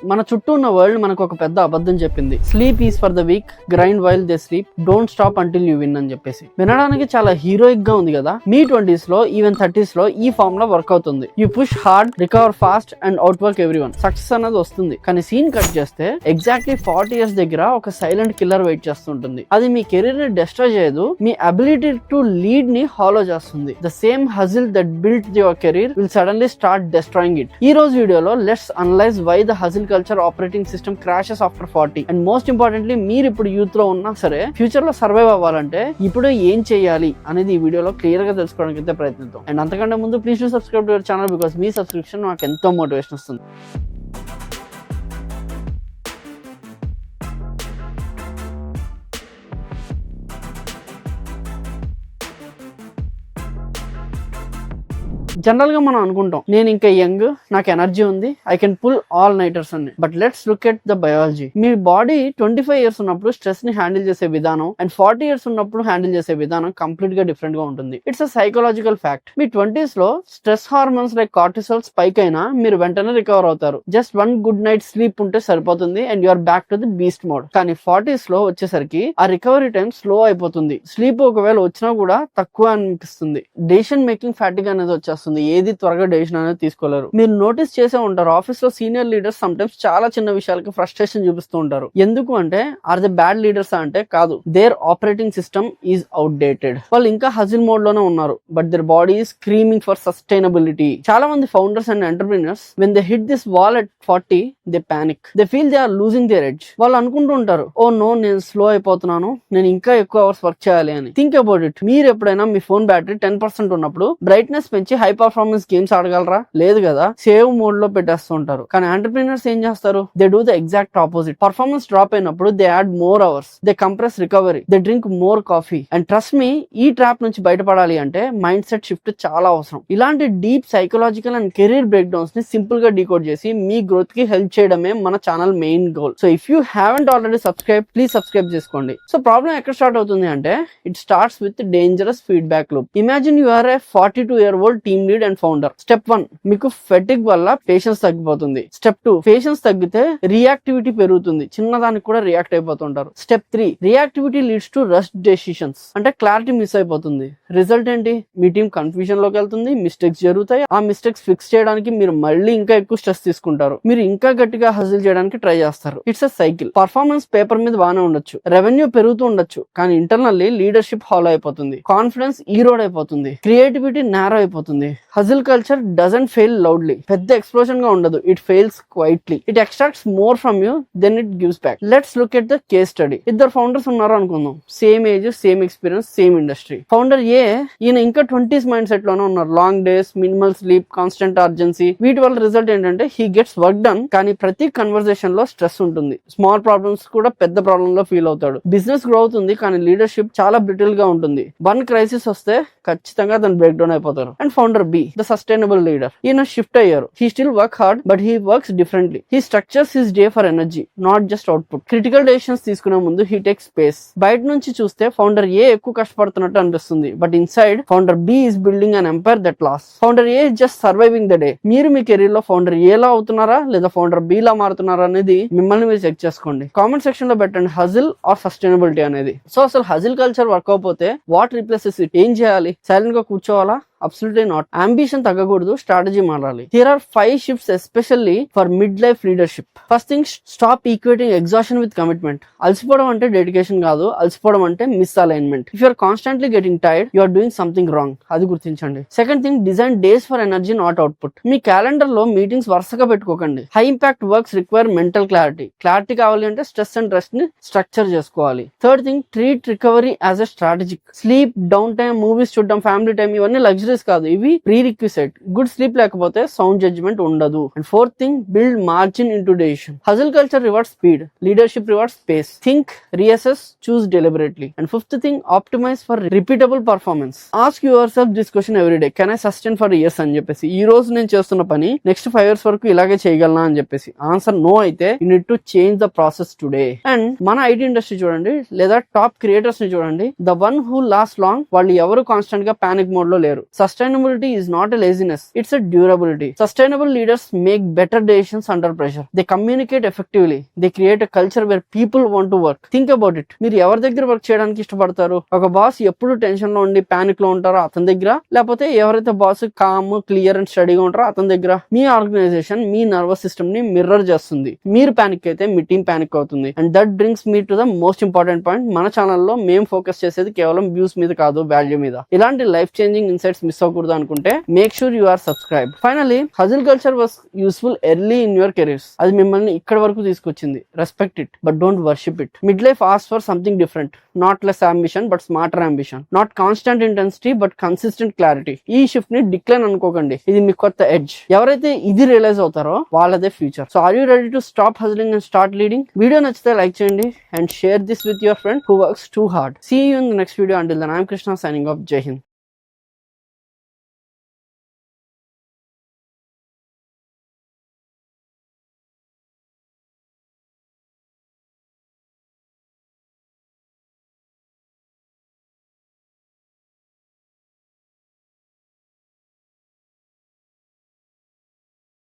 మన చుట్టూ ఉన్న వరల్డ్ మనకు ఒక పెద్ద అబద్ధం చెప్పింది. Sleep is for the week, grind while they sleep, don't stop until you win అని చెప్పేసి. వినడానికి చాలా హీరోయిక్ గా ఉంది కదా. మీ 20s లో ఈవెన్ 30s లో ఈ ఫార్మ్ లో వర్క్ అవుతుంది. You push hard, recover fast and out work everyone. Success అనేది వస్తుంది. కానీ సీన్ కట్ చేస్తే ఎగ్జాక్ట్లీ 40 years దగ్గర ఒక సైలెంట్ కిల్లర్ వెయిట్ చేస్తుంటుంది. అది మీ కెరీర్ ని డిస్ట్రాయ్ చేయదు, మీ అబిలిటీ టు లీడ్ ని హాలో చేస్తుంది. The same hustle that built your career will suddenly start destroying it. ఈ రోజు వీడియోలో let's analyse why the hustle culture operating system crashes after 40. And most importantly, మీరు ఇప్పుడు యూత్ లో ఉన్నా సరే ఫ్యూచర్ లో సర్వైవ్ అవ్వాలంటే ఇప్పుడు ఏం చేయాలి అనేది ఈ వీడియోలో క్లియర్ గా తెలుసుకోవడానికి అయితే ప్రయత్నిద్దాం. అండ్ అంతకంటే ముందు please to subscribe to our channel, because me subscription నాకు ఎంతో మోటివేషన్ వస్తుంది. జనరల్ గా మనం అనుకుంటాం, నేను ఇంకా యంగ్, నాకు ఎనర్జీ ఉంది, ఐ కెన్ పుల్ ఆల్ నైటర్స్ అని. But let's look at the biology. Me body 25 years ఉన్నప్పుడు స్ట్రెస్ ని హ్యాండిల్ చేసే విధానం అండ్ 40 years ఉన్నప్పుడు హ్యాండిల్ చేసే విధానం కంప్లీట్ గా డిఫరెంట్ గా ఉంటుంది. It's a psychological fact. Me 20s లో stress hormones like cortisol spike అయినా మీరు వెంటనే రికవర్ అవుతారు. జస్ట్ 1 good night స్లీప్ ఉంటే సరిపోతుంది and you're back to the beast mode. కానీ 40s లో వచ్చేసరికి ఆ రికవరీ టైం స్లో అయిపోతుంది. స్లీప్ ఒకవేళ వచ్చినా కూడా తక్కువ అనిపిస్తుంది. డెసిషన్ మేకింగ్ ఫ్యాటిగ్ అనేది వచ్చేస్తుంది. ఏది త్వరగా డెసిషన్ అనేది తీసుకోలేరు. మీరు నోటీస్ చేసే ఉంటారు, ఆఫీస్ లో సీనియర్ లీడర్స్ సమ్ టైమ్స్ చాలా చిన్న విషయాలకి ఫ్రస్ట్రేషన్ చూపిస్తూ ఉంటారు. ఎందుకు అంటే ఆర్ దే బ్యాడ్ లీడర్స్ అంటే కాదు, their operating system is outdated. వాళ్ళు ఇంకా హజిల్ మోడ్ లోనే ఉన్నారు, but their body is screaming for sustainability. చాలా మంది founders and entrepreneurs when they hit this wall at 40 they panic, they feel they are losing their edge. వాళ్ళు అనుకుంటూ ఉంటారు, oh no, నేను స్లో అయిపోతున్నాను, నేను ఇంకా ఎక్కువ అవర్స్ వర్క్ చేయాలి అని. Think about it. మీరు ఎప్పుడైనా మీ ఫోన్ బ్యాటరీ 10% ఉన్నప్పుడు బ్రైట్నెస్ పెంచి హై పర్ఫార్మెన్స్ గేమ్స్ ఆడగలరా? లేదు కదా, సేవ్ మోడ్ లో పెట్టేస్తూ ఉంటారు. కానీ ఎంటర్ప్రీనర్స్ ఏం చేస్తారు? They do the exact opposite. Performance drop అయినప్పుడు they add more hours, they compress recovery, they drink more coffee. And trust me, ఈ ట్రాప్ నుంచి బయటపడాలి అంటే మైండ్ సెట్ షిఫ్ట్ చాలా అవసరం. ఇలాంటి deep psychological and career breakdowns ని simple గా డీకోడ్ చేసి మీ గ్రోత్ కి హెల్ప్ చేయడమే మన channel main goal. So if you haven't already subscribe, please subscribe చేసుకోండి. సో ప్రాబ్లం ఎక్కడ స్టార్ట్ అవుతుంది అంటే, it starts with dangerous feedback loop. Imagine you are a 42-year-old team lead and founder. Step 1, మీకు fatigue వల్ల patience తగ్గిపోతుంది. Step 2, patience తగ్గితే reactivity పెరుగుతుంది, చిన్నదానికి కూడా రియాక్ట్ అయిపోతుంటారు. Step 3, reactivity leads to rush decisions, అంటే క్లారిటీ మిస్ అయిపోతుంది. రిజల్ట్ ఏంటి? మీ టీం కన్ఫ్యూజన్ లోకి వెళ్తుంది, మిస్టేక్స్ జరుగుతాయి. ఆ మిస్టేక్స్ ఫిక్స్ చేయడానికి మీరు మళ్ళీ ఇంకా ఎక్కువ స్ట్రెస్ తీసుకుంటారు, మీరు ఇంకా గట్టిగా హజిల్ చేయడానికి ట్రై చేస్తారు. It's a cycle. Performance paper మీద బాగానే ఉండొచ్చు, రెవెన్యూ పెరుగుతూ ఉండొచ్చు, కానీ ఇంటర్నల్లీ లీడర్షిప్ హాలో అయిపోతుంది, కాన్ఫిడెన్స్ ఈరోడ్ అయిపోతుంది, క్రియేటివిటీ నేరో అయిపోతుంది. Hustle culture doesn't fail loudly. పెద్ద ఎక్స్ప్లోషన్ గా ఉండదు, it fails quietly. It extracts more from you than it gives back. Let's look at the case study. ఇద్దరు founders ఉన్నారు అనుకుందాం, same age, same experience, same industry. Founder A, ఈయన ఇంకా 20s mind set లోనే ఉన్నారు. Long days, minimal sleep, constant urgency. వీటి వల్ల result ఏంటంటే హీ గెట్స్ వర్క్ డన్, కానీ ప్రతి కన్వర్సేషన్ లో స్ట్రెస్ ఉంటుంది. స్మాల్ ప్రాబ్లమ్స్ కూడా పెద్ద ప్రాబ్లమ్ లో ఫీల్ అవుతాడు. బిజినెస్ గ్రో అవుతుంది, కానీ లీడర్షిప్ చాలా బ్రిటిల్ గా ఉంటుంది. వన్ క్రైసిస్ వస్తే ఖచ్చితంగా దాన్ని బ్రేక్ డౌన్ అయిపోతారు. And founder B, the sustainable leader. ఈయన షిఫ్ట్ అయ్యారు. He still work hard, but he works differently. He structures his day for energy, not just output. Critical decisions తీసుకునే ముందు హీ టేక్స్ స్పేస్. బయట నుంచి చూస్తే founder ఏ ఎక్కువ కష్టపడుతున్నట్టు అనిపిస్తుంది, but inside founder B is building an empire that lasts. Founder A just surviving the day. మీరు మీ కెరీర్ లో ఫౌండర్ ఏ లా అవుతున్నారా లేదా ఫౌండర్ బి లా మారుతున్నారా అనేది మిమ్మల్ని మీరు చెక్ చేసుకోండి. కామెంట్ సెక్షన్ లో పెట్టండి హజిల్ ఆర్ సస్టైనబిలిటీ అనేది. సో అసలు హజిల్ కల్చర్ వర్క్ అవ్వకపోతే వాట్ రీప్లేసెస్ ఇట్? ఏం చేయాలి? సైలెంట్ గా కూర్చోవాలా? Absolutely not. Ambition తగ్గకూడదు, స్ట్రాటజీ మారాలి. Here are 5 shifts especially for midlife leadership. First thing, stop equating exhaustion with commitment. అలసిపోవడం అంటే డెడికేషన్ కాదు, అలసిపోవడం అంటే misalignment. If you are constantly getting tired, you are doing something wrong. అది గుర్తించండి. Second thing, design days for energy, not output. Me calendar లో meetings వరుసగా పెట్టుకోకండి. High impact works require mental clarity. Clarity కావాలి అంటే stress and rest ని structure చేసుకోవాలి. Third thing, treat recovery as a strategic. Sleep, down time, movies చూడడం, family time, ఇవన్నీ luxuries కాదు, ఇవి ప్రీ రిక్విసైట్. గుడ్ స్లీప్ లేకపోతే సౌండ్ జడ్జ్మెంట్ ఉండదు. And fourth thing, build margin into decision. హజిల్ culture rewards speed, leadership rewards space. Think, reassess, choose deliberately. And fifth thing, optimise for repeatable performance. Ask your self this question every day, can I sustain for years అని చెప్పేసి. ఈ రోజు నేను చేస్తున్న పని next 5 years వరకు ఇలాగే చేయగలనా అని చెప్పేసి. ఆన్సర్ నో అయితే you need to change the process today. And మన ఐటీ ఇండస్ట్రీ చూడండి, లేదా టాప్ క్రియేటర్స్ ని చూడండి, the one who last long, వాళ్ళు ఎవరు కాన్స్టెంట్ గా పానిక్ మోడ్ లో లేరు. Sustainability is not a laziness, it's a durability. Sustainable leaders make better decisions under pressure. They communicate effectively. They create a culture where people want to work. Think about it. మీరు ఎవరి దగ్గర work చేయడానికి ఇష్టపడతారు? ఒక boss ఎప్పుడు tension లో ఉండి panic లో ఉంటారో అతని దగ్గర, లేకపోతే ఎవరైతే బాస్ కామ్ క్లియర్ అండ్ స్టడీగా ఉంటారో అతని దగ్గర? మీ ఆర్గనైజేషన్ మీ నర్వస్ సిస్టమ్ ని మిర్రర్ చేస్తుంది. మీరు పానిక్ అయితే మీ టీం పానిక్ అవుతుంది. And that drinks me to the most important point. మన ఛానల్లో మేము ఫోకస్ చేసేది కేవలం వ్యూస్ మీద కాదు, వాల్యూ మీద. ఇలాంటి లైఫ్ చేంజింగ్ ఇన్సైట్స్ మిస్ అవ్వకూడదు అనుకుంటే make sure you are subscribe. Finally, hustle culture was useful early in your careers. అది మిమ్మల్ని ఇక్కడ వరకు తీసుకొచ్చింది. Respect it but don't worship it. Mid life asks for something different. Not less ambition but smarter ambition. Not constant intensity but consistent clarity. ఈ shift ని decline అనుకోకండి, ఇది మీ కొత్త ఎడ్జ్. ఎవరైతే ఇది రియలైజ్ అవుతారో వాళ్ళదే future. So are you ready to stop hustling and start leading? Video నచ్చితే లైక్ చేయండి and share this with your friend who works too hard. See you in the next video. Until then I am Krishna, signing off. జై హింద్.